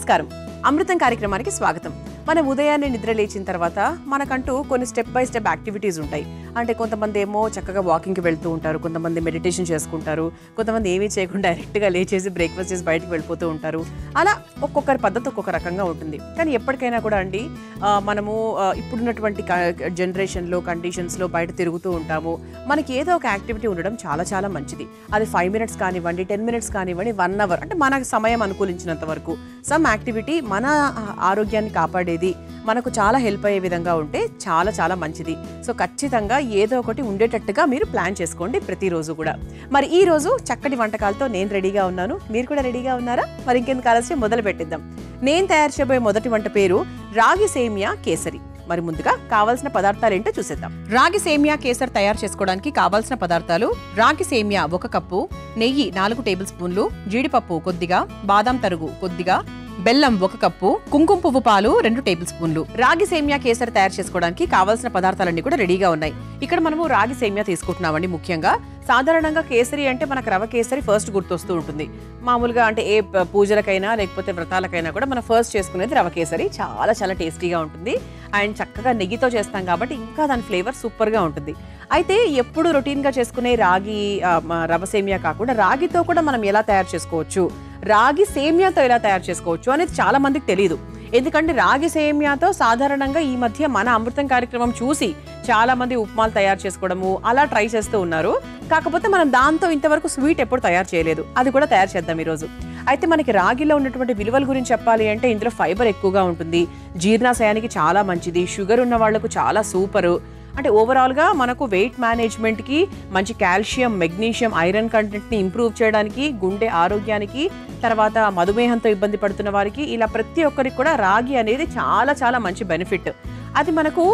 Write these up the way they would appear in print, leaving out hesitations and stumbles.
నమస్కారం. అమృతం కార్యక్రమానికి స్వాగతం. మనం ఉదయాన్నే నిద్ర లేచిన తర్వాత మనకంటూ కొన్ని స్టెప్ బై స్టెప్ యాక్టివిటీస్ ఉంటాయి. అంటే కొంతమంది ఏమో చక్కగా వాకింగ్కి వెళ్తూ ఉంటారు, కొంతమంది మెడిటేషన్ చేసుకుంటారు, కొంతమంది ఏమీ చేయకుండా డైరెక్ట్గా లేచేసి బ్రేక్ఫాస్ట్ చేసి బయటకు వెళ్ళిపోతూ ఉంటారు. అలా ఒక్కొక్కరి పద్ధతి ఒక్కొక్క రకంగా ఉంటుంది. కానీ ఎప్పటికైనా కూడా అండి మనము ఇప్పుడున్నటువంటి జనరేషన్లో కండిషన్స్లో బయట తిరుగుతూ ఉంటాము. మనకి ఏదో ఒక యాక్టివిటీ ఉండడం చాలా చాలా మంచిది. అది 5 minutes కానివ్వండి, 10 minutes కానివ్వండి, 1 hour, అంటే మన సమయం అనుకూలించినంత వరకు సమ్ యాక్టివిటీ మన ఆరోగ్యాన్ని కాపాడేది, మనకు చాలా హెల్ప్ అయ్యే విధంగా ఉంటే చాలా చాలా మంచిది. సో ఖచ్చితంగా ఏదో ఒకటి ఉండేటట్టుగా మీరు ప్లాన్ చేసుకోండి ప్రతిరోజు కూడా. మరి ఈ రోజు చక్కటి వంటకాలతో నేను రెడీగా ఉన్నాను. మీరు కూడా రెడీగా ఉన్నారా? మరి ఇంకెందుకు ఆలస్యం, మొదలు పెట్టిద్దాం. నేను తయారు చేయబోయే మొదటి వంట పేరు రాగి సేమియా కేసరి. మరి ముందుగా కావాల్సిన పదార్థాలు ఏంటో చూసేద్దాం. రాగి సేమియా కేసరి తయారు చేసుకోవడానికి కావాల్సిన పదార్థాలు: రాగి సేమియా 1 కప్పు, నెయ్యి 4 టేబుల్ స్పూన్లు, జీడిపప్పు కొద్దిగా, బాదాం తరుగు కొద్దిగా, బెల్లం 1 కప్పు, కుంకుమ పువ్వు పాలు 2 టేబుల్ స్పూన్లు. రాగి సేమియా కేసరి తయారు చేసుకోవడానికి కావాల్సిన పదార్థాలన్నీ కూడా రెడీగా ఉన్నాయి. ఇక్కడ మనము రాగి సేమియా తీసుకుంటున్నామండి. ముఖ్యంగా సాధారణంగా కేసరి అంటే మనకు రవ కేసరి ఫస్ట్ గుర్తొస్తూ ఉంటుంది. మామూలుగా అంటే ఏ పూజలకైనా లేకపోతే వ్రతాలకైనా కూడా మనం ఫస్ట్ చేసుకునేది రవ కేసరి. చాలా చాలా టేస్టీగా ఉంటుంది అండ్ చక్కగా నెయ్యితో చేస్తాం కాబట్టి ఇంకా దాని ఫ్లేవర్ సూపర్గా ఉంటుంది. అయితే ఎప్పుడు రొటీన్గా చేసుకునే రాగి రవ సేమియా కాకుండా రాగితో కూడా మనం ఎలా తయారు చేసుకోవచ్చు, రాగి సేమియాతో ఎలా తయారు చేసుకోవచ్చు అనేది చాలా మందికి తెలియదు. ఎందుకంటే రాగి సేమియాతో సాధారణంగా ఈ మధ్య మన అమృతం కార్యక్రమం చూసి చాలా మంది ఉప్మాలు తయారు చేసుకోవడము అలా ట్రై చేస్తూ ఉన్నారు. కాకపోతే మనం దాంతో ఇంతవరకు స్వీట్ ఎప్పుడు తయారు చేయలేదు. అది కూడా తయారు చేద్దాం ఈరోజు. అయితే మనకి రాగిలో ఉన్నటువంటి విలువల గురించి చెప్పాలి అంటే ఇందులో ఫైబర్ ఎక్కువగా ఉంటుంది, జీర్ణాశయానికి చాలా మంచిది, షుగర్ ఉన్న వాళ్లకు చాలా సూపరు. అంటే ఓవరాల్గా మనకు వెయిట్ మేనేజ్మెంట్కి, మంచి కాల్షియం, మెగ్నీషియం, ఐరన్ కంటెంట్ని ఇంప్రూవ్ చేయడానికి, గుండె ఆరోగ్యానికి, తర్వాత మధుమేహంతో ఇబ్బంది పడుతున్న వారికి, ఇలా ప్రతి ఒక్కరికి కూడా రాగి అనేది చాలా చాలా మంచి బెనిఫిట్. అది మనకు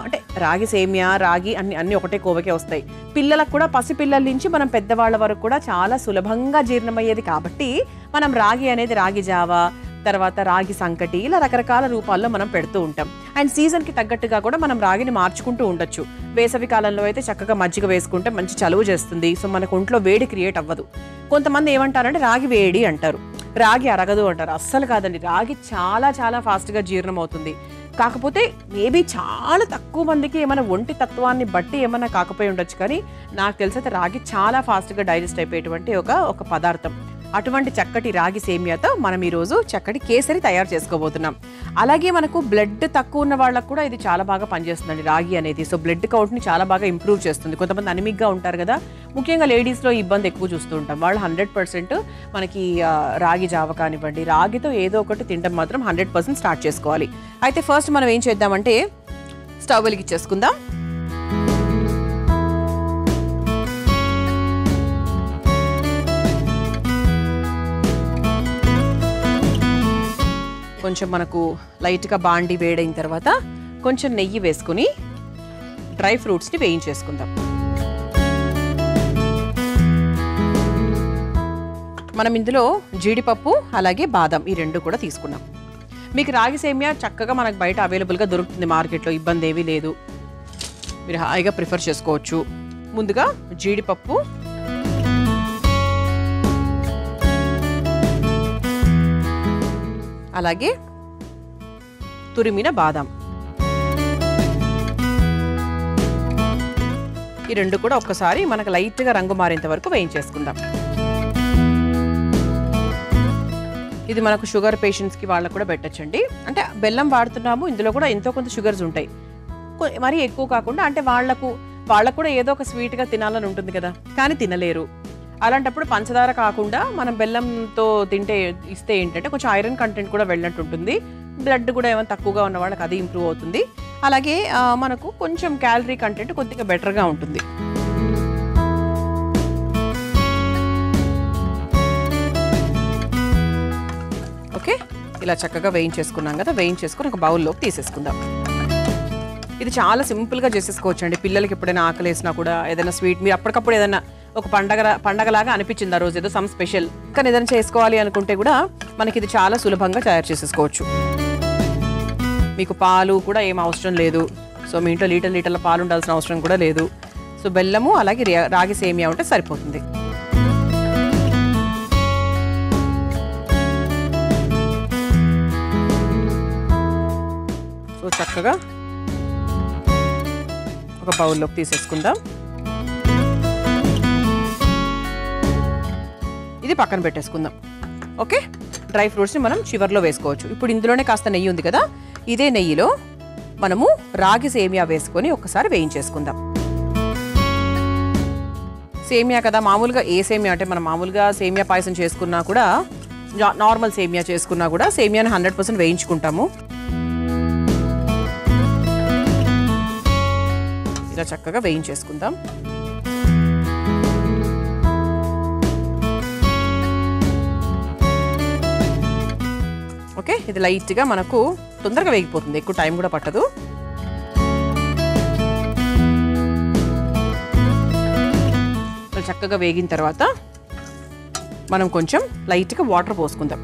అంటే రాగి సేమియా, రాగి అన్ని ఒకటే కోవకే వస్తాయి. పిల్లలకు కూడా, పసిపిల్లల నుంచి మనం పెద్దవాళ్ళ వరకు కూడా చాలా సులభంగా జీర్ణమయ్యేది కాబట్టి మనం రాగి అనేది రాగి జావా, తర్వాత రాగి సంకటి, ఇలా రకరకాల రూపాల్లో మనం పెడుతూ ఉంటాం. అండ్ సీజన్కి తగ్గట్టుగా కూడా మనం రాగిని మార్చుకుంటూ ఉండొచ్చు. వేసవి కాలంలో అయితే చక్కగా మజ్జిగ వేసుకుంటే మంచి చలువ చేస్తుంది. సో మనకు ఒంట్లో వేడి క్రియేట్ అవ్వదు. కొంతమంది ఏమంటారంటే రాగి వేడి అంటారు, రాగి అరగదు అంటారు. అస్సలు కాదండి, రాగి చాలా చాలా ఫాస్ట్గా జీర్ణం అవుతుంది. కాకపోతే మేబీ చాలా తక్కువ మందికి ఏమైనా ఒంటి తత్వాన్ని బట్టి ఏమైనా కాకపోయి ఉండొచ్చు, కానీ నాకు తెలిసైతే రాగి చాలా ఫాస్ట్గా డైజెస్ట్ అయిపోయేటువంటి ఒక పదార్థం. అటువంటి చక్కటి రాగి సేమియాతో మనం ఈరోజు చక్కటి కేసరి తయారు చేసుకోబోతున్నాం. అలాగే మనకు బ్లడ్ తక్కువ ఉన్న వాళ్ళకు కూడా ఇది చాలా బాగా పనిచేస్తుందండి రాగి అనేది. సో బ్లడ్ కౌంట్ని చాలా బాగా ఇంప్రూవ్ చేస్తుంది. కొంతమంది అనిమిక్గా ఉంటారు కదా, ముఖ్యంగా లేడీస్లో ఇబ్బంది ఎక్కువ చూస్తూ ఉంటాం. వాళ్ళు 100% మనకి రాగి జావ కానివ్వండి, రాగితో ఏదో ఒకటి తినడం మాత్రం 100% స్టార్ట్ చేసుకోవాలి. అయితే ఫస్ట్ మనం ఏం చేద్దామంటే స్టవ్ వెలిగించేసుకుందాం. కొంచెం మనకు లైట్గా బాండి వేడైన తర్వాత కొంచెం నెయ్యి వేసుకుని డ్రై ఫ్రూట్స్ని వేయించేసుకుందాం. మనం ఇందులో జీడిపప్పు అలాగే బాదం ఈ 2 కూడా తీసుకున్నాం. మీకు రాగి సేమియా చక్కగా మనకు బయట అవైలబుల్గా దొరుకుతుంది మార్కెట్లో, ఇబ్బంది ఏమీ లేదు. మీరు హాయిగా ప్రిఫర్ చేసుకోవచ్చు. ముందుగా జీడిపప్పు, అలాగే తురిమిన బాదం, ఈ 2 కూడా ఒక్కసారి మనకు లైట్గా రంగు మారేంత వరకు వేయించేసుకుందాం. ఇది మనకు షుగర్ పేషెంట్స్కి వాళ్ళకు కూడా పెట్టచ్చండి. అంటే బెల్లం వాడుతున్నాము, ఇందులో కూడా ఎంతో కొంత షుగర్స్ ఉంటాయి, మరీ ఎక్కువ కాకుండా. అంటే వాళ్ళకు కూడా ఏదో ఒక స్వీట్గా తినాలని ఉంటుంది కదా, కానీ తినలేరు. అలాంటప్పుడు పంచదార కాకుండా మనం బెల్లంతో ఇస్తే ఏంటంటే కొంచెం ఐరన్ కంటెంట్ కూడా వెళ్ళినట్టు ఉంటుంది. బ్లడ్ కూడా ఏమైనా తక్కువగా ఉన్న వాళ్ళకి అది ఇంప్రూవ్ అవుతుంది. అలాగే మనకు కొంచెం క్యాలరీ కంటెంట్ కొద్దిగా బెటర్గా ఉంటుంది. ఓకే, ఇలా చక్కగా వేయించేసుకున్నాం కదా, వేయించేసుకుని ఒక బౌల్లోకి తీసేసుకుందాం. ఇది చాలా సింపుల్గా చేసేసుకోవచ్చు అండి. పిల్లలకి ఎప్పుడైనా ఆకలేసినా కూడా ఏదైనా స్వీట్, మీరు అప్పటికప్పుడు ఏదైనా ఒక పండగలాగా అనిపించింది ఆ రోజు, ఏదో సమ్ స్పెషల్ కానీ ఏదైనా చేసుకోవాలి అనుకుంటే కూడా మనకి ఇది చాలా సులభంగా తయారు చేసేసుకోవచ్చు. మీకు పాలు కూడా ఏం అవసరం లేదు. సో మీ ఇంట్లో లీటర్ల పాలు ఉండాల్సిన అవసరం కూడా లేదు. సో బెల్లము అలాగే రాగి సేమియా ఉంటే సరిపోతుంది. సో చక్కగా ఒక బౌల్లోకి తీసేసుకుందాం. ఇది పక్కన పెట్టేసుకుందాం. ఓకే, డ్రై ఫ్రూట్స్ని మనం చివర్లో వేసుకోవచ్చు. ఇప్పుడు ఇందులోనే కాస్త నెయ్యి ఉంది కదా, ఇదే నెయ్యిలో మనము రాగి సేమియా వేసుకొని ఒకసారి వేయించేసుకుందాం. సేమియా కదా, మామూలుగా ఏ సేమియా అంటే మనం మామూలుగా సేమియా పాయసం చేసుకున్నా కూడా, నార్మల్ సేమియా చేసుకున్నా కూడా సేమియాని 100% వేయించుకుంటాము. ఇలా చక్కగా వేయించేసుకుందాం. ఓకే, ఇది లైట్గా మనకు తొందరగా వేగిపోతుంది, ఎక్కువ టైం కూడా పట్టదు. చక్కగా వేగిన తర్వాత మనం కొంచెం లైట్గా వాటర్ పోసుకుందాం.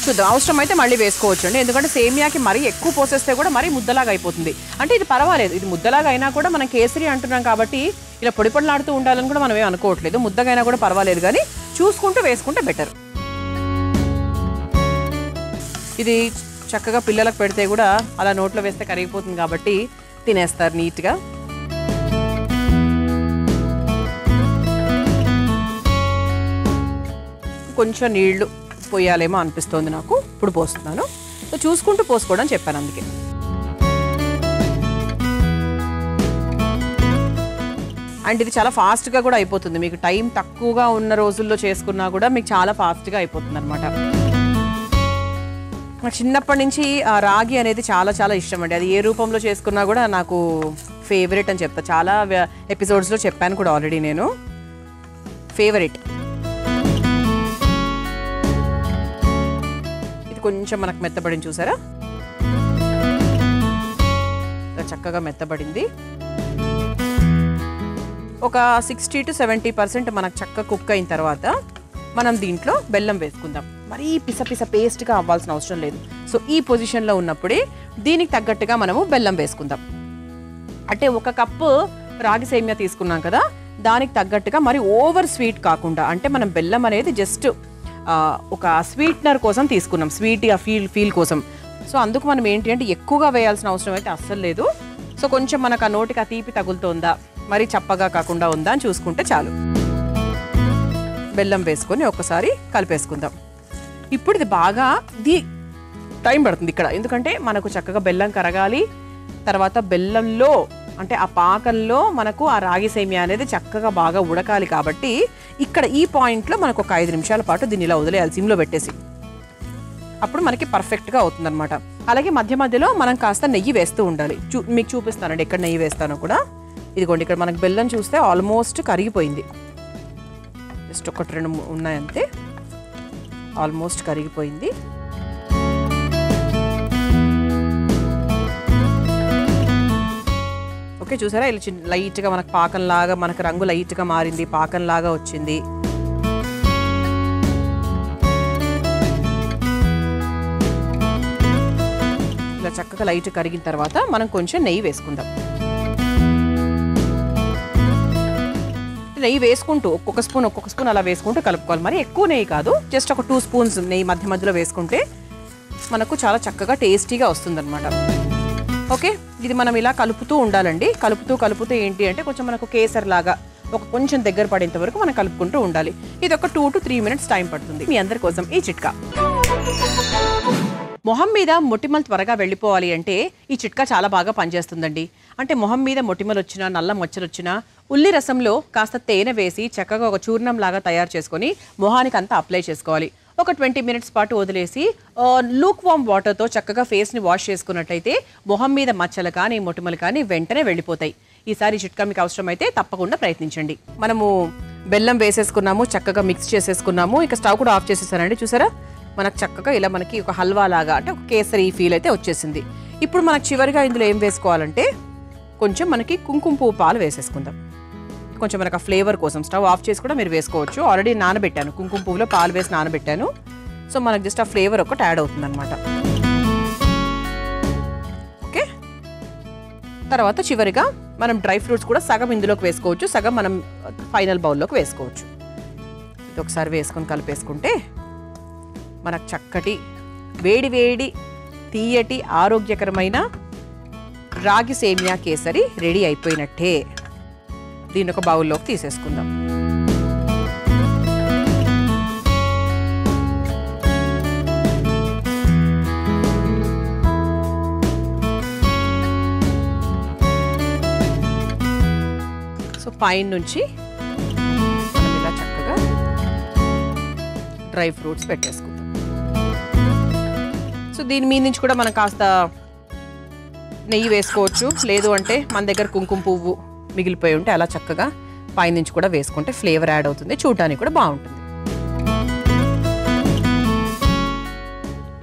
చూద్దాం, అవసరమైతే మళ్ళీ వేసుకోవచ్చు అండి. ఎందుకంటే సేమియాకి మరీ ఎక్కువ పోసేస్తే కూడా మరీ ముద్దలాగా అయిపోతుంది. అంటే ఇది పర్వాలేదు, ఇది ముద్దలాగా అయినా కూడా మనం కేసరి అంటున్నాం కాబట్టి ఇలా పొడి పొడిలాడుతూ ఉండాలని కూడా మనం ఏం అనుకోవట్లేదు. ముద్దగా అయినా కూడా పర్వాలేదు, కానీ చూసుకుంటూ వేసుకుంటే బెటర్. ఇది చక్కగా పిల్లలకు పెడితే కూడా అలా నోట్లో వేస్తే కరిగిపోతుంది కాబట్టి తినేస్తారు నీట్గా. కొంచెం నీళ్లు పోయాలేమో అనిపిస్తోంది నాకు, ఇప్పుడు పోస్తున్నాను. సో చూసుకుంటూ పోసుకోవడం చెప్పాను అందుకే. అండ్ ఇది చాలా ఫాస్ట్గా కూడా అయిపోతుంది. మీకు టైం తక్కువగా ఉన్న రోజుల్లో చేసుకున్నా కూడా మీకు చాలా ఫాస్ట్గా అయిపోతుంది అనమాట. నాకు చిన్నప్పటి నుంచి ఆ రాగి అనేది చాలా చాలా ఇష్టం అండి. అది ఏ రూపంలో చేసుకున్నా కూడా నాకు ఫేవరెట్ అని చెప్తా. చాలా ఎపిసోడ్స్లో చెప్పాను కూడా ఆల్రెడీ, నేను ఫేవరెట్. ఇది కొంచెం మనకు మెత్తబడింది చూసారా, చక్కగా మెత్తబడింది. ఒక 60 to 70% మనకు చక్కగా కుక్ అయిన తర్వాత మనం దీంట్లో బెల్లం వేసుకుందాం. మరీ పిస పేస్ట్గా అవ్వాల్సిన అవసరం లేదు. సో ఈ పొజిషన్లో ఉన్నప్పుడే దీనికి తగ్గట్టుగా మనము బెల్లం వేసుకుందాం. అంటే 1 కప్పు రాగి సేమియా తీసుకున్నాం కదా, దానికి తగ్గట్టుగా మరి ఓవర్ స్వీట్ కాకుండా, అంటే మనం బెల్లం అనేది జస్ట్ ఒక స్వీట్నర్ కోసం తీసుకున్నాం, స్వీట్గా ఫీల్ కోసం. సో అందుకు మనం ఏంటి అంటే ఎక్కువగా వేయాల్సిన అవసరం అయితే అస్సలు లేదు. సో కొంచెం మనకు ఆ నోటికి ఆ తీపి తగులుతోందా, మరి చప్పగా కాకుండా ఉందా అని చూసుకుంటే చాలు. బెల్లం వేసుకొని ఒకసారి కలిపేసుకుందాం. ఇప్పుడు ఇది బాగా టైం పడుతుంది ఇక్కడ, ఎందుకంటే మనకు చక్కగా బెల్లం కరగాలి. తర్వాత బెల్లంలో అంటే ఆ పాకంలో మనకు ఆ రాగి సేమియా అనేది చక్కగా బాగా ఉడకాలి. కాబట్టి ఇక్కడ ఈ పాయింట్లో మనకు ఒక 5 నిమిషాల పాటు దీన్ని ఇలా వదిలేయాలి సిమ్లో పెట్టేసి. అప్పుడు మనకి పర్ఫెక్ట్గా అవుతుందన్నమాట. అలాగే మధ్య మధ్యలో మనం కాస్త నెయ్యి వేస్తూ ఉండాలి. మీకు చూపిస్తానండి ఎక్కడ నెయ్యి వేస్తానో కూడా. ఇదిగోండి, ఇక్కడ మనకు బెల్లం చూస్తే ఆల్మోస్ట్ కరిగిపోయింది. జస్ట్ 1-2 ఉన్నాయంతే, ఆల్మోస్ట్ కరిగిపోయింది. ఓకే, చూసారా ఇలా లైట్గా మనకు పాకంలాగా, మనకు రంగు లైట్గా మారింది, పాకంలాగా వచ్చింది. ఇలా చక్కగా లైట్ కరిగిన తర్వాత మనం కొంచెం నెయ్యి వేసుకుందాం. నెయ్యి వేసుకుంటూ ఒక్కొక్క స్పూన్ అలా వేసుకుంటూ కలుపుకోవాలి. మరి ఎక్కువ నెయ్యి కాదు, జస్ట్ ఒక 2 స్పూన్స్ నెయ్యి మధ్య మధ్యలో వేసుకుంటే మనకు చాలా చక్కగా టేస్టీగా వస్తుందన్నమాట. ఓకే, ఇది మనం ఇలా కలుపుతూ ఉండాలండి. కలుపుతూ ఏంటి అంటే కొంచెం మనకు కేసర్ లాగా ఒక కొంచెం దగ్గర పడేంత వరకు మనం కలుపుకుంటూ ఉండాలి. ఇది ఒక 2 to 3 minutes టైం పడుతుంది. మీ అందరి కోసం ఈ చిట్కా. మొహం మీద మొటిమలు త్వరగా వెళ్ళిపోవాలి అంటే ఈ చిట్కా చాలా బాగా పనిచేస్తుందండి. అంటే మొహం మీద మొటిమలు వచ్చినా, నల్ల మచ్చలు వచ్చినా ఉల్లి రసంలో కాస్త తేనె వేసి చక్కగా ఒక చూర్ణం లాగా తయారు చేసుకొని మొహానికి అంతా అప్లై చేసుకోవాలి. ఒక 20 minutes పాటు వదిలేసి లూక్ వామ్ వాటర్తో చక్కగా ఫేస్ని వాష్ చేసుకున్నట్టయితే మొహం మీద మచ్చలు కానీ మొటిమలు కానీ వెంటనే వెళ్ళిపోతాయి. ఈసారి చిట్కా మీకు అవసరమైతే తప్పకుండా ప్రయత్నించండి. మనము బెల్లం వేసేసుకున్నాము, చక్కగా మిక్స్ చేసేసుకున్నాము. ఇక స్టవ్ కూడా ఆఫ్ చేసేసానండి. చూసారా, మనకు చక్కగా ఇలా మనకి ఒక హల్వా లాగా, అంటే ఒక కేసరి ఫీల్ అయితే వచ్చేసింది. ఇప్పుడు మనకు చివరిగా ఇందులో ఏం వేసుకోవాలంటే కొంచెం మనకి కుంకుమ పువ్వు పాలు వేసేసుకుందాం. కొంచెం మనకు ఆ ఫ్లేవర్ కోసం స్టవ్ ఆఫ్ చేసి కూడా మీరు వేసుకోవచ్చు. ఆల్రెడీ నానబెట్టాను, కుంకుమ పువ్వులో పాలు వేసి నానబెట్టాను. సో మనకు జస్ట్ ఆ ఫ్లేవర్ ఒకటి యాడ్ అవుతుంది అనమాట. ఓకే, తర్వాత చివరిగా మనం డ్రై ఫ్రూట్స్ కూడా సగం ఇందులోకి వేసుకోవచ్చు, సగం మనం ఫైనల్ బౌల్లోకి వేసుకోవచ్చు. ఒకసారి వేసుకొని కలిపేసుకుంటే మనకు చక్కటి వేడి వేడి తీయటి ఆరోగ్యకరమైన రాగి సేమియా కేసరి రెడీ అయిపోయినట్టే. దీన్ని ఒక బౌల్లోకి తీసేసుకుందాం. సో పైన నుంచి మనం ఇలా చక్కగా డ్రై ఫ్రూట్స్ పెట్టేసుకుందాం. సో దీని మీద నుంచి కూడా మనం కాస్త నెయ్యి వేసుకోవచ్చు, లేదు అంటే మన దగ్గర కుంకుమ పువ్వు మిగిలిపోయి ఉంటే అలా చక్కగా పైనుంచి కూడా వేసుకుంటే ఫ్లేవర్ యాడ్ అవుతుంది, చూడటానికి కూడా బాగుంటుంది.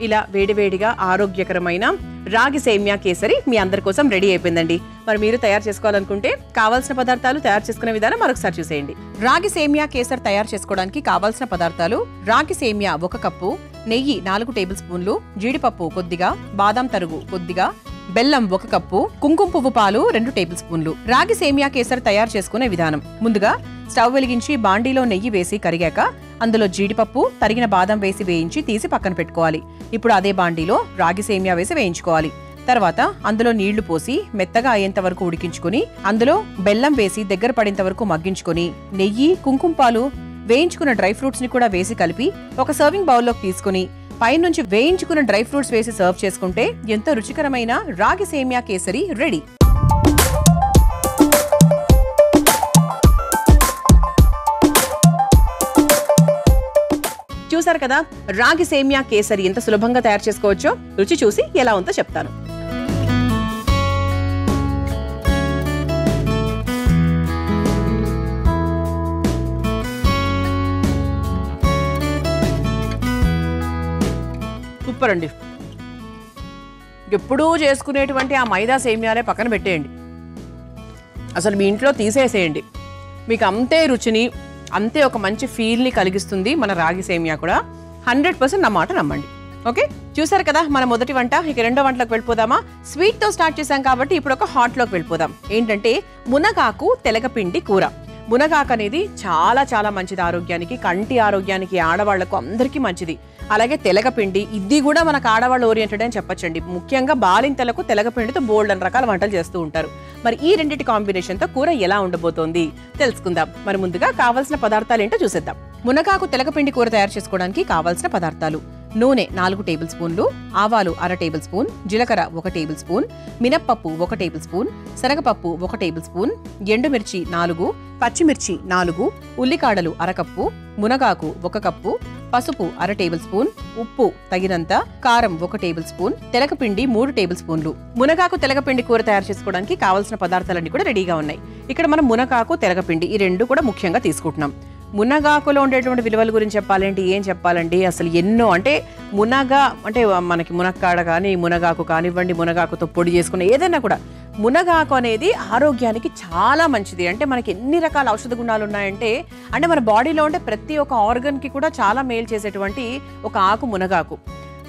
ఇలా వేడివేడిగా ఆరోగ్యకరమైన రాగి సేమియా కేసరి మీ అందరి కోసం రెడీ అయిపోయిందండి. మరి మీరు తయారు చేసుకోవాలనుకుంటే కావాల్సిన పదార్థాలు, తయారు చేసుకునే విధానం మరొకసారి చూసేయండి. రాగి సేమియా కేసరి తయారు చేసుకోవడానికి కావాల్సిన పదార్థాలు: రాగి సేమియా 1 కప్పు, నెయ్యి 4 టేబుల్ స్పూన్లు, జీడిపప్పు కొద్దిగా, బాదాం తరుగు కొద్దిగా, బెల్లం 1 కప్పు, కుంకుమ పువ్వు పాలు 2 టేబుల్ స్పూన్లు. రాగి సేమియా కేసరి తయారు చేసుకునే విధానం: ముందుగా స్టవ్ వెలిగించి బాండీలో నెయ్యి వేసి కరిగాక అందులో జీడిపప్పు, తరిగిన బాదం వేసి వేయించి తీసి పక్కన పెట్టుకోవాలి. ఇప్పుడు అదే బాండీలో రాగి సేమియా వేసి వేయించుకోవాలి. తర్వాత అందులో నీళ్లు పోసి మెత్తగా అయ్యేంత వరకు ఉడికించుకుని అందులో బెల్లం వేసి దగ్గర పడేంత వరకు మగ్గించుకుని నెయ్యి, కుంకుమ పాలు, వేయించుకున్న డ్రై ఫ్రూట్స్ ని కూడా వేసి కలిపి ఒక సర్వింగ్ బౌల్లోకి తీసుకుని పైనుంచి వేయించుకున్న డ్రై ఫ్రూట్స్ వేసి సర్వ్ చేసుకుంటే ఎంతో రుచికరమైన రాగి సేమియా కేసరి రెడీ. చూసారు కదా రాగి సేమియా కేసరి ఎంత సులభంగా తయారు చేసుకోవచ్చో. రుచి చూసి ఎలా ఉందో చెప్తాను. సూపర్ అండి. ఎప్పుడూ చేసుకునేటువంటి ఆ మైదా సేమియాలే పక్కన పెట్టేయండి, అసలు మీ ఇంట్లో తీసేసేయండి. మీకు అంతే రుచిని, అంతే ఒక మంచి ఫీల్ని కలిగిస్తుంది మన రాగి సేమియా కూడా. 100% నా మాట నమ్మండి. ఓకే, చూసారు కదా మన మొదటి వంట. ఇక రెండో వంటలోకి వెళ్ళిపోదామా? స్వీట్తో స్టార్ట్ చేసాం కాబట్టి ఇప్పుడు ఒక హాట్లోకి వెళ్ళిపోదాం. ఏంటంటే మునగాకు తెలగపిండి కూర. మునగాకు అనేది చాలా చాలా మంచిది ఆరోగ్యానికి, కంటి ఆరోగ్యానికి, ఆడవాళ్లకు అందరికీ మంచిది. అలాగే తెలగపిండి, ఇది కూడా మనకు ఆడవాళ్ళు ఓరియంటెడ్ అని చెప్పొచ్చండి. ముఖ్యంగా బాలింతలకు తెలగపిండితో బోల్డ్ అని రకాల వంటలు చేస్తూ ఉంటారు. మరి ఈ రెండింటి కాంబినేషన్తో కూర ఎలా ఉండబోతోంది తెలుసుకుందాం. మరి ముందుగా కావాల్సిన పదార్థాలు ఏంటో చూసేద్దాం. మునగాకు తెలగపిండి కూర తయారు చేసుకోవడానికి కావాల్సిన పదార్థాలు: నూనె 4 టేబుల్ స్పూన్లు, ఆవాలు 1/2 టేబుల్ స్పూన్, జీలకర్ర 1 టేబుల్ స్పూన్, మినప్పప్పు 1 టేబుల్ స్పూన్, శనగపప్పు 1 టేబుల్ స్పూన్, ఎండుమిర్చి 4, పచ్చిమిర్చి 4, ఉల్లికాడలు 1/2 కప్పు, మునగాకు 1 కప్పు, పసుపు 1/2 టేబుల్ స్పూన్, ఉప్పు తగినంత, కారం 1 టేబుల్ స్పూన్, తెలగపిండి 3 టేబుల్ స్పూన్లు. మునగాకు తెలగపిండి కూర తయారు చేసుకోవడానికి కావాల్సిన పదార్థాలన్నీ కూడా రెడీగా ఉన్నాయి. ఇక్కడ మనం మునగాకు తెలగపిండి ఈ రెండు కూడా ముఖ్యంగా తీసుకుంటున్నాం. మునగాకులో ఉండేటువంటి విలువల గురించి చెప్పాలంటే ఏం చెప్పాలండి, అసలు ఎన్నో. అంటే అంటే మనకి మునక్కాడ కానీ, మునగాకు కానివ్వండి, మునగాకుతో పొడి చేసుకున్న ఏదైనా కూడా, మునగాకు అనేది ఆరోగ్యానికి చాలా మంచిది. అంటే మనకి ఎన్ని రకాల ఔషధ గుణాలు ఉన్నాయంటే, అంటే మన బాడీలో ఉండే ప్రతి ఒక్క ఆర్గన్కి కూడా చాలా మేలు చేసేటువంటి ఒక ఆకు మునగాకు.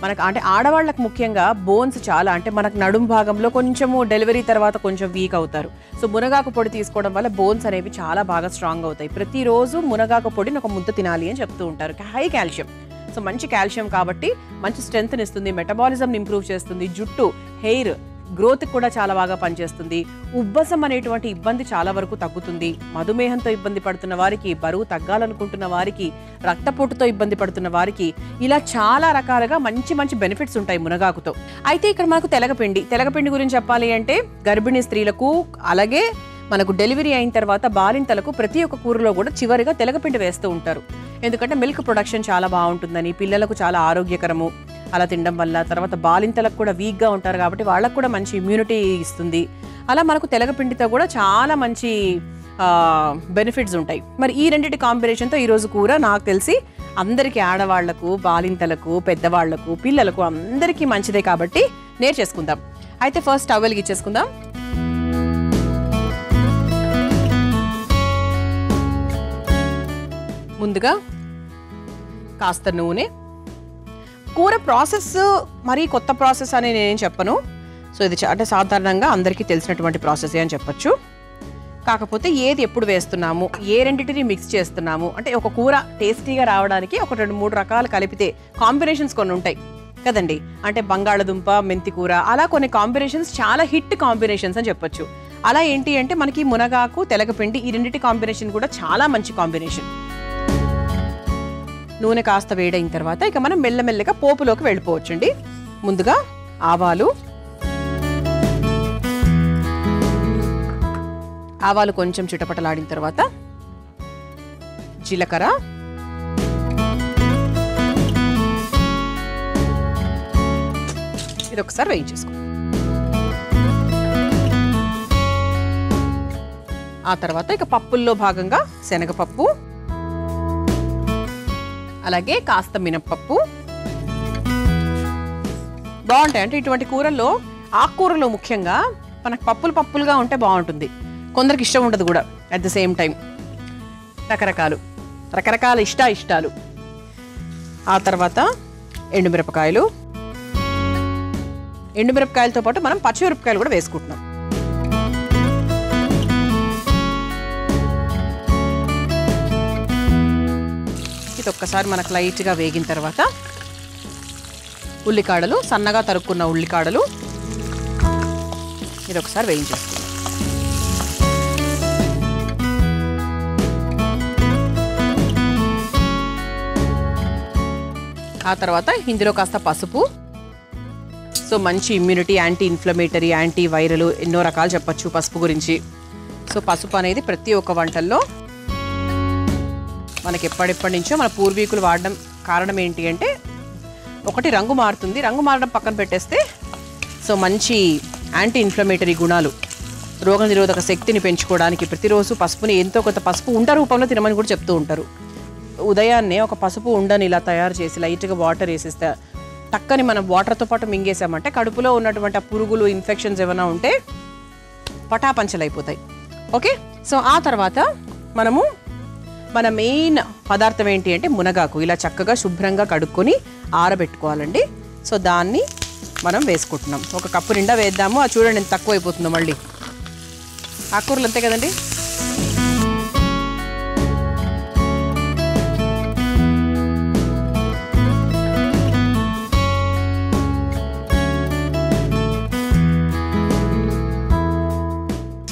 మనకు అంటే ఆడవాళ్ళకు ముఖ్యంగా బోన్స్ చాలా, అంటే మనకు నడుం భాగంలో కొంచెము డెలివరీ తర్వాత కొంచెం వీక్ అవుతారు. సో మునగాకు పొడి తీసుకోవడం వల్ల బోన్స్ అనేవి చాలా బాగా స్ట్రాంగ్ అవుతాయి. ప్రతిరోజు మునగాకు పొడిని ఒక ముద్ద తినాలి అని చెప్తూ ఉంటారు. హై కాల్షియం, సో మంచి కాల్షియం కాబట్టి మంచి స్ట్రెంగ్త్ని ఇస్తుంది, మెటబాలిజంని ఇంప్రూవ్ చేస్తుంది, జుట్టు, హెయిర్ గ్రోత్ కూడా చాలా బాగా పనిచేస్తుంది. ఉబ్బసం అనేటువంటి ఇబ్బంది చాలా వరకు తగ్గుతుంది. మధుమేహంతో ఇబ్బంది పడుతున్న వారికి, బరువు తగ్గాలనుకుంటున్న వారికి, రక్తపోటుతో ఇబ్బంది పడుతున్న వారికి, ఇలా చాలా రకాలుగా మంచి మంచి బెనిఫిట్స్ ఉంటాయి మునగాకుతో. అయితే ఇక్కడ మనకు తెలగపిండి గురించి చెప్పాలి అంటే గర్భిణీ స్త్రీలకు, అలాగే మనకు డెలివరీ అయిన తర్వాత బాలింతలకు ప్రతి ఒక్క కూరలో కూడా చివరిగా తెలగపిండి వేస్తూ ఉంటారు. ఎందుకంటే మిల్క్ ప్రొడక్షన్ చాలా బాగుంటుందని, పిల్లలకు చాలా ఆరోగ్యకరము అలా తినడం వల్ల. తర్వాత బాలింతలకు కూడా వీక్గా ఉంటారు కాబట్టి వాళ్ళకు కూడా మంచి ఇమ్యూనిటీ ఇస్తుంది. అలా మనకు తెలగపిండితో కూడా చాలా మంచి బెనిఫిట్స్ ఉంటాయి. మరి ఈ రెండింటి కాంబినేషన్తో ఈరోజు కూర నాకు తెలిసి అందరికీ, ఆడవాళ్లకు, బాలింతలకు, పెద్దవాళ్లకు, పిల్లలకు అందరికీ మంచిదే కాబట్టి నేర్చేసుకుందాం. అయితే ఫస్ట్ స్టవ్ వెలిగించేసుకుందాం. ముందుగా కాస్త నూనె. కూర ప్రాసెస్ మరీ కొత్త ప్రాసెస్ అని నేనేం చెప్పను. సో ఇది అంటే సాధారణంగా అందరికీ తెలిసినటువంటి ప్రాసెస్ అని చెప్పొచ్చు. కాకపోతే ఏది ఎప్పుడు వేస్తున్నాము, ఏ రెండింటిని మిక్స్ చేస్తున్నాము అంటే ఒక కూర టేస్టీగా రావడానికి ఒక 2-3 రకాలు కలిపితే కాంబినేషన్స్ కొన్ని ఉంటాయి కదండి. అంటే బంగాళదుంప మెంతి కూర అలా కొన్ని కాంబినేషన్స్ చాలా హిట్ కాంబినేషన్స్ అని చెప్పొచ్చు. అలా ఏంటి అంటే మనకి మునగాకు తెలగపిండి ఈ రెండింటి కాంబినేషన్ కూడా చాలా మంచి కాంబినేషన్. నూనె కాస్త వేడైన తర్వాత ఇక మనం మెల్లమెల్లగా పోపులోకి వెళ్ళిపోవచ్చండి. ముందుగా ఆవాలు కొంచెం చిటపటలాడిన తర్వాత జీలకర్ర, ఇది ఒకసారి వేయించేసుకో. ఆ తర్వాత ఇక పప్పుల్లో భాగంగా శనగపప్పు, అలాగే కాస్త మినప్పప్పు బాగుంటాయి. అంటే ఇటువంటి కూరల్లో, ఆకుకూరలో ముఖ్యంగా మనకు పప్పులుగా ఉంటే బాగుంటుంది. కొందరికి ఇష్టం ఉండదు కూడా. అట్ ద సేమ్ టైం రకరకాల ఇష్టాలు. ఆ తర్వాత ఎండుమిరపకాయలతో పాటు మనం పచ్చిమిరపకాయలు కూడా వేసుకుంటున్నాం. ఇది ఒక్కసారి మనకు లైట్గా వేగిన తర్వాత ఉల్లికాడలు, సన్నగా తరుక్కున్న ఉల్లికాడలు, ఇది ఒకసారి వేయించేస్తాం. ఆ తర్వాత ఇందులో కాస్త పసుపు. సో మంచి immunity, anti inflammatory, anti viral, ఎన్నో రకాలు చెప్పచ్చు పసుపు గురించి. సో పసుపు అనేది ప్రతి ఒక్క వంటల్లో మనకి ఎప్పటి నుంచో మన పూర్వీకులు వాడడం కారణం ఏంటి అంటే, ఒకటి రంగు మారుతుంది, రంగు మారడం పక్కన పెట్టేస్తే సో మంచి యాంటీ ఇన్ఫ్లమేటరీ గుణాలు, రోగనిరోధక శక్తిని పెంచుకోవడానికి ప్రతిరోజు పసుపుని ఎంతో కొంత పసుపు ఉండ రూపంలో తినమని కూడా చెప్తూ ఉంటారు. ఉదయాన్నే ఒక పసుపు ఉండని ఇలా తయారు చేసి లైట్గా వాటర్ వేసేస్తే, టక్కని మనం వాటర్తో పాటు మింగేసామంటే కడుపులో ఉన్నటువంటి ఆ పురుగులు, ఇన్ఫెక్షన్స్ ఏమైనా ఉంటే పటాపంచలైపోతాయి. ఓకే, సో ఆ తర్వాత మనము మన మెయిన్ పదార్థం ఏంటి అంటే మునగాకు. ఇలా చక్కగా శుభ్రంగా కడుక్కొని ఆరబెట్టుకోవాలండి. సో దాన్ని మనం వేసుకుంటున్నాం. ఒక కప్పు నిండా వేద్దాము. అది చూడండి ఎంత తక్కువ అయిపోతుందో. మళ్ళీ ఆకుకూరలు అంతే కదండి.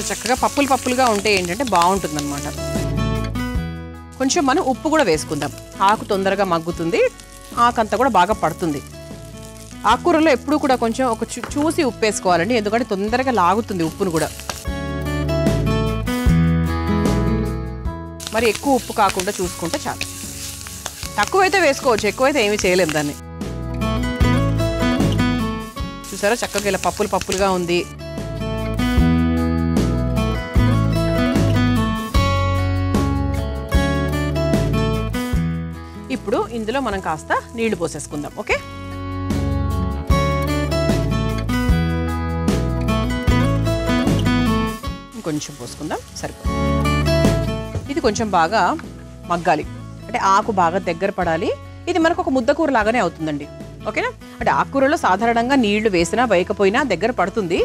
చక్కగా పప్పులుగా ఉంటే ఏంటంటే బాగుంటుంది అనమాట. కొంచెం మనం ఉప్పు కూడా వేసుకుందాం. ఆకు తొందరగా మగ్గుతుంది, ఆకంతా కూడా బాగా పడుతుంది. ఆకుకూరలో ఎప్పుడు కూడా కొంచెం ఒక చూసి ఉప్పు వేసుకోవాలండి, ఎందుకంటే తొందరగా లాగుతుంది ఉప్పును కూడా. మరి ఎక్కువ ఉప్పు కాకుండా చూసుకుంటే చాలు. తక్కువైతే వేసుకోవచ్చు, ఎక్కువైతే ఏమీ చేయలేము దాన్ని. చూసారా చక్కగా ఇలా పప్పులుగా ఉంది. ఇప్పుడు ఇందులో మనం కాస్త నీళ్లు పోసేసుకుందాం. ఓకే, ఇంకొంచెం పోసుకుందాం, సరిపోతుంది. ఇది కొంచెం బాగా మగ్గాలి, అంటే ఆకు బాగా దగ్గర పడాలి. ఇది మనకు ఒక ముద్దకూర లాగానే అవుతుందండి. ఓకేనా, అంటే ఆకుకూరలో సాధారణంగా నీళ్లు వేసినా వేయకపోయినా దగ్గర పడుతుంది.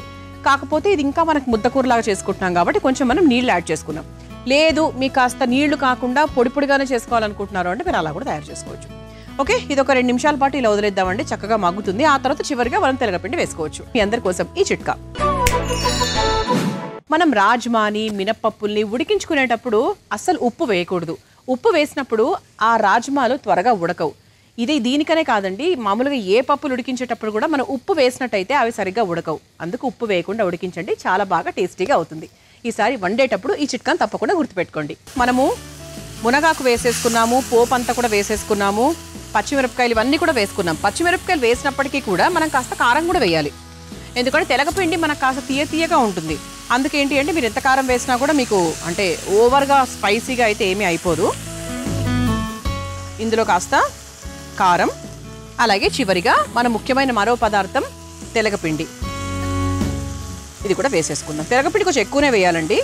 కాకపోతే ఇది ఇంకా మనకు ముద్దకూరలాగా చేసుకుంటున్నాం కాబట్టి కొంచెం మనం నీళ్లు యాడ్ చేసుకున్నాం. లేదు మీకు కాస్త నీళ్లు కాకుండా పొడిగానే చేసుకోవాలనుకుంటున్నారు అంటే మీరు అలా కూడా తయారు చేసుకోవచ్చు. ఓకే, ఇది ఒక 2 నిమిషాల పాటు ఇలా వదిలేద్దామండి, చక్కగా మగ్గుతుంది. ఆ తర్వాత చివరిగా మనం తెలగపిండి వేసుకోవచ్చు. మీ అందరి కోసం ఈ చిట్కా. మనం రాజ్మాని, మినప్పప్పుల్ని ఉడికించుకునేటప్పుడు అస్సలు ఉప్పు వేయకూడదు. ఉప్పు వేసినప్పుడు ఆ రాజ్మాలు త్వరగా ఉడకవు. ఇది దీనికనే కాదండి, మామూలుగా ఏ పప్పులు ఉడికించేటప్పుడు కూడా మనం ఉప్పు వేసినట్టయితే అవి సరిగ్గా ఉడకవు. అందుకు ఉప్పు వేయకుండా ఉడికించండి, చాలా బాగా టేస్టీగా అవుతుంది. ఈసారి వండేటప్పుడు ఈ చిట్కాను తప్పకుండా గుర్తుపెట్టుకోండి. మనము మునగాకు వేసేసుకున్నాము, పోపు అంతా కూడా వేసేసుకున్నాము, పచ్చిమిరపకాయలు ఇవన్నీ కూడా వేసుకున్నాం. పచ్చిమిరపకాయలు వేసినప్పటికీ కూడా మనం కాస్త కారం కూడా వేయాలి, ఎందుకంటే తెలగపిండి మనకు కాస్త తీయగా ఉంటుంది. అందుకేంటి అంటే మీరు ఎంత కారం వేసినా కూడా మీకు అంటే ఓవర్గా స్పైసీగా అయితే ఏమీ అయిపోదు. ఇందులో కాస్త కారం, అలాగే చివరిగా మన ముఖ్యమైన మరో పదార్థం తెలగపిండి, ఇది కూడా వేసేసుకుందాం. తెలగపిండి కొంచెం ఎక్కువనే వేయాలండి,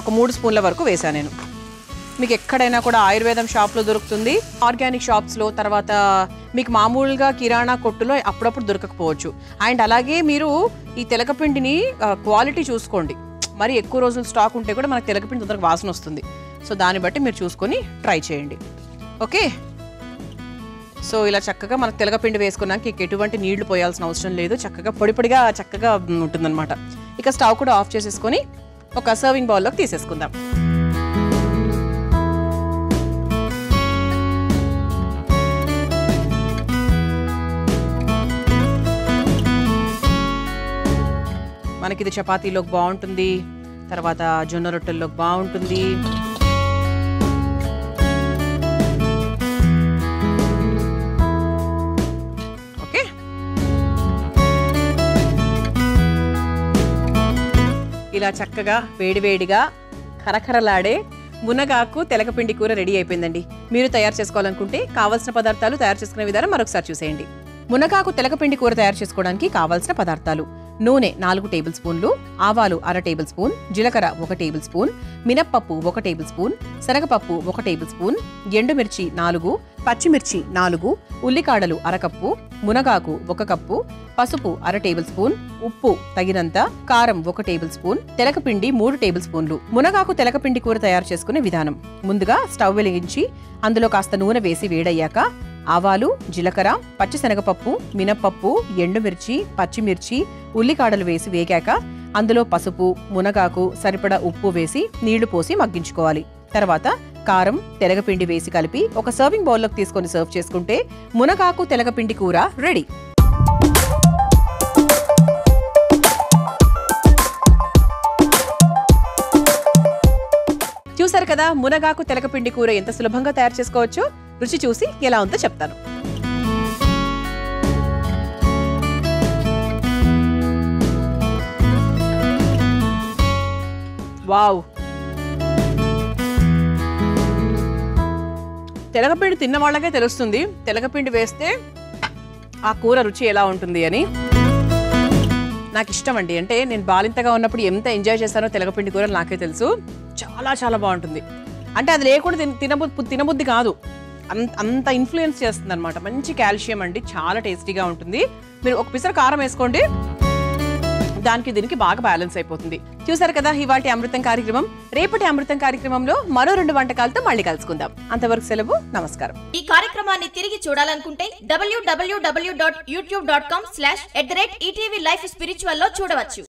ఒక 3 స్పూన్ల వరకు వేసాను నేను. మీకు ఎక్కడైనా కూడా ఆయుర్వేదం షాప్లో దొరుకుతుంది, ఆర్గానిక్ షాప్స్లో, తర్వాత మీకు మామూలుగా కిరాణా కొట్టులో అప్పుడప్పుడు దొరకకపోవచ్చు. అండ్ అలాగే మీరు ఈ తెలగపిండిని క్వాలిటీ చూసుకోండి. మరి ఎక్కువ రోజులు స్టాక్ ఉంటే కూడా మనకు తెలగపిండి తొందరగా వాసన వస్తుంది. సో దాన్ని బట్టి మీరు చూసుకొని ట్రై చేయండి. ఓకే, సో ఇలా చక్కగా మనకు తెలగపిండి వేసుకున్నాక ఎటువంటి నీళ్లు పోయాల్సిన అవసరం లేదు. చక్కగా పొడి పొడిగా చక్కగా ఉంటుందన్నమాట. ఇక స్టవ్ కూడా ఆఫ్ చేసేసుకొని ఒక సర్వింగ్ బౌల్లోకి తీసేసుకుందాం. మనకి ఇది చపాతీలోకి బాగుంటుంది, తర్వాత జొన్న రొట్టెల్లోకి బాగుంటుంది. ఓకే, ఇలా చక్కగా వేడివేడిగా కరకరలాడే మునగాకు తెలగపిండి కూర రెడీ అయిపోయిందండి. మీరు తయారు చేసుకోవాలనుకుంటే కావాల్సిన పదార్థాలు, తయారు చేసుకునే విధానం మరొకసారి చూసేయండి. మునగాకు తెలగపిండి కూర తయారు చేసుకోవడానికి కావాల్సిన పదార్థాలు: నూనె 4 టేబుల్ స్పూన్లు, ఆవాలు 1/2 టేబుల్ స్పూన్, జీలకర్ర 1 టేబుల్ స్పూన్, మినప్పప్పు 1 టేబుల్ స్పూన్, శనగపప్పు 1 టేబుల్ స్పూన్, ఎండుమిర్చి 4, పచ్చిమిర్చి 4, ఉల్లికాడలు 1/2 కప్పు, మునగాకు 1 కప్పు, పసుపు 1/2 టేబుల్ స్పూన్, ఉప్పు తగినంత, కారం 1 టేబుల్ స్పూన్, తెలగపిండి 3 టేబుల్ స్పూన్లు. మునగాకు తెలగపిండి కూర తయారు చేసుకునే విధానం: ముందుగా స్టవ్ వెలిగించి అందులో కాస్త నూనె వేసి వేడయ్యాక ఆవాలు, జీలకర్ర, పచ్చిశనగపప్పు, మినప్పప్పు, ఎండుమిర్చి, పచ్చిమిర్చి, ఉల్లికాడలు వేసి వేగాక అందులో పసుపు, మునగాకు, సరిపడా ఉప్పు వేసి నీళ్లు పోసి మగ్గించుకోవాలి. తర్వాత కారం, తెలగపిండి వేసి కలిపి ఒక సర్వింగ్ బౌల్లోకి తీసుకొని సర్వ్ చేసుకుంటే మునగాకు తెలగపిండి కూర రెడీ. చూసారు కదా మునగాకు తెలగపిండి కూర ఎంత సులభంగా తయారు చేసుకోవచ్చో. రుచి చూసి ఎలా ఉందో చెప్తాను. వావ్, తెలగపిండి తిన్న వాళ్ళకే తెలుస్తుంది తెలగపిండి వేస్తే ఆ కూర రుచి ఎలా ఉంటుంది అని. నాకు ఇష్టం అండి. అంటే నేను బాలింతగా ఉన్నప్పుడు ఎంత ఎంజాయ్ చేశానో తెలగపిండి కూర నాకే తెలుసు. చాలా చాలా బాగుంటుంది. అంటే అది లేకుండా తినబుద్ధి కాదు, అంత ఇన్ఫ్లుయెన్స్ చేస్తుంది అనమాట. మంచి కాల్షియం అండి, చాలా టేస్టీగా ఉంటుంది. మీరు ఒక పిసర కారం వేసుకోండి, దానికి దీనికి బాగా బ్యాలెన్స్ అయిపోతుంది. చూసారు కదా ఇవాల్టి అమృతం కార్యక్రమం. రేపటి అమృతం కార్యక్రమంలో మరో 2 వంటకాలతో మళ్ళీ కలుసుకుందాం. అంతవరకు సెలవు, నమస్కారం. ఈ కార్యక్రమాన్ని తిరిగి చూడాలనుకుంటే www.youtube.com/ETV Life Spiritual లో చూడవచ్చు.